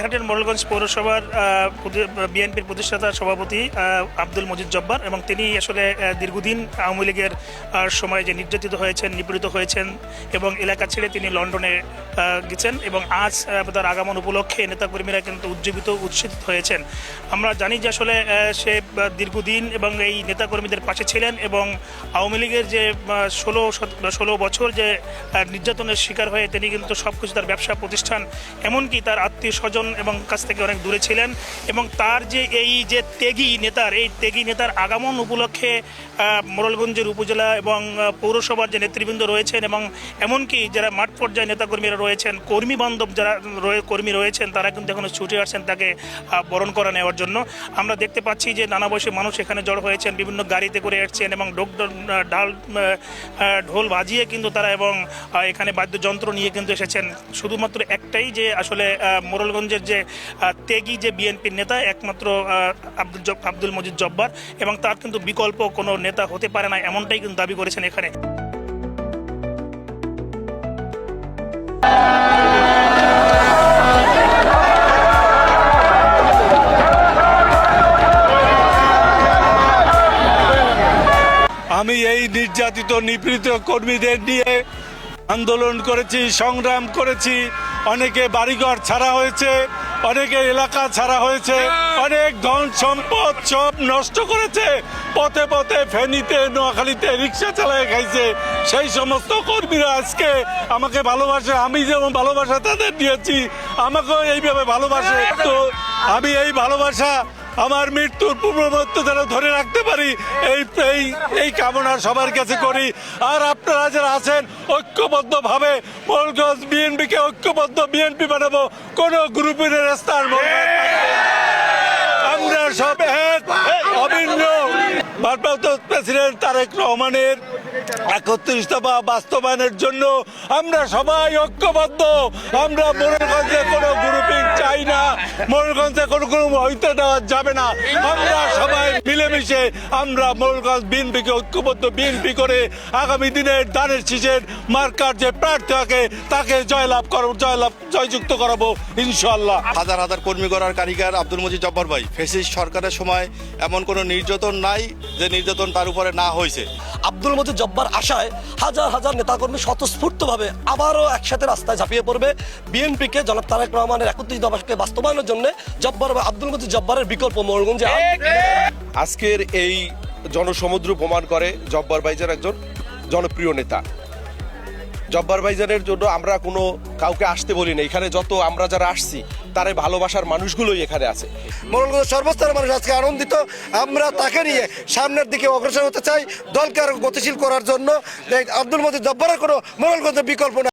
বাগেরহাটের মোড়েলগঞ্জ পৌরসভার বিএনপির প্রতিষ্ঠাতা সভাপতি আব্দুল মজিদ জব্বার, এবং তিনি আসলে দীর্ঘদিন আওয়ামী লীগের সময় যে নির্যাতিত হয়েছেন, নিপীড়িত হয়েছেন এবং এলাকা ছেড়ে তিনি লন্ডনে গেছেন, এবং আজ তার আগমন উপলক্ষে নেতাকর্মীরা কিন্তু উৎসাহিত হয়েছেন। আমরা জানি যে আসলে সে দীর্ঘদিন এবং এই নেতাকর্মীদের পাশে ছিলেন, এবং আওয়ামী লীগের যে 16 বছর যে নির্যাতনের শিকার হয়ে তিনি কিন্তু সব কিছু, তার ব্যবসা প্রতিষ্ঠান, এমনকি তার আত্মীয় স্বজন এবং কাছ থেকে অনেক দূরে ছিলেন, এবং তার যে এই যে ত্যাগী নেতার আগমন উপলক্ষে মোড়েলগঞ্জের উপজেলা এবং পৌরসভার যে নেতৃবৃন্দ রয়েছেন, এবং এমনকি যারা মাঠ পর্যায়ে নেতাকর্মীরা রয়েছেন, কর্মী বান্ধব যারা কর্মী রয়েছেন, তারা কিন্তু এখনো ছুটে আসছেন তাকে বরণ করে নেওয়ার জন্য। আমরা দেখতে পাচ্ছি যে নানা বয়সী মানুষ এখানে জড়ো হয়েছেন, বিভিন্ন গাড়িতে করে আসছেন, এবং ঢোল বাজিয়ে কিন্তু তারা, এবং এখানে বাদ্যযন্ত্র নিয়ে কিন্তু এসেছেন। শুধুমাত্র একটাই যে আসলে মোড়েলগঞ্জের যে ত্যাগী যে বিএনপির নেতা একমাত্র আব্দুল মজিদ জব্বার, এবং তার কিন্তু বিকল্প কোনো নেতা হতে পারে না, এমনটাই কিন্তু দাবি করেছেন এখানে। আমি এই নির্যাতিত নিপীড়িত কর্মীদের নিয়ে আন্দোলন করেছি, সংগ্রাম করেছি। অনেকে বাড়িঘর ছাড়া হয়েছে, অনেকে এলাকা ছাড়া হয়েছে, অনেক ধন সম্পদ সব নষ্ট করেছে। পথে পথে ফেনীতে, নোয়াখালীতে রিক্সা চালায় খাইছে। সেই সমস্ত কর্মীরা আজকে আমাকে ভালোবাসে, আমি যেমন ভালোবাসা তাদের দিয়েছি, আমাকেও এইভাবে ভালোবাসে। তো আমি এই ভালোবাসা আমার মৃত্যুর পূর্ববর্তী যেন ধরে রাখতে পারি, এই কামনা সবার কাছে করি। আর আপনারা যারা আছেন, ঐক্যবদ্ধভাবে মোড়েলগঞ্জ বিএনপিকে ঐক্যবদ্ধ বিএনপি বানাবো, কোন গ্রুপের স্থান আমরা সব এক অভিন্ন। ভারপ্রাপ্ত প্রেসিডেন্ট তারেক রহমানের 31 দফা বাস্তবায়নের জন্য আমরা সবাই ঐক্যবদ্ধ। আমরা মোড়েলগঞ্জে কোনো গ্রুপিং চাই না, মোড়েলগঞ্জে কোনো গ্রুপ হইতে দেওয়া যাবে না। আমরা সবাই মিলেমিশে আমরা মোড়েলগঞ্জ বিএনপিকে ঐক্যবদ্ধ বিএনপি করে আগামী দিনের ধানের শীষের মার্কার যে প্রার্থী থাকে তাকে জয়যুক্ত করাবো ইনশাআল্লাহ। হাজার হাজার কর্মী করার কারিগর আব্দুল মজিদ জব্বার ভাই, ফ্যাসিস্ট সরকারের সময় এমন কোনো নির্যাতন নাই যে নির্যাতন তার উপরে না হয়েছে। আব্দুল মজিদ জব্বার আশায় হাজার হাজার নেতাকর্মী স্বতঃস্ফূর্তভাবে আবারও একসাথে রাস্তায় ঝাঁপিয়ে পড়বে বিএনপিকে জনাব তারেক রহমানের 31 দফাকে বাস্তবায়নের জন্য। আব্দুল মজিদ জব্বারের বিকল্প মোড়েলগঞ্জে আজকের এই জনসমুদ্র প্রমাণ করে জব্বার ভাইজান একজন জনপ্রিয় নেতা। জব্বার ভাইজানের জন্য আমরা কোনো কাউকে আসতে বলি না। এখানে যত আমরা যারা আসছি তার ভালোবাসার মানুষগুলোই এখানে আছে। মোড়েলগঞ্জের সর্বস্তরের মানুষ আজকে আনন্দিত। আমরা তাকে নিয়ে সামনের দিকে অগ্রসর হতে চাই, দলকে আরো গতিশীল করার জন্য। আব্দুল মজিদ জব্বারের কোনো মোড়েলগঞ্জের বিকল্প না।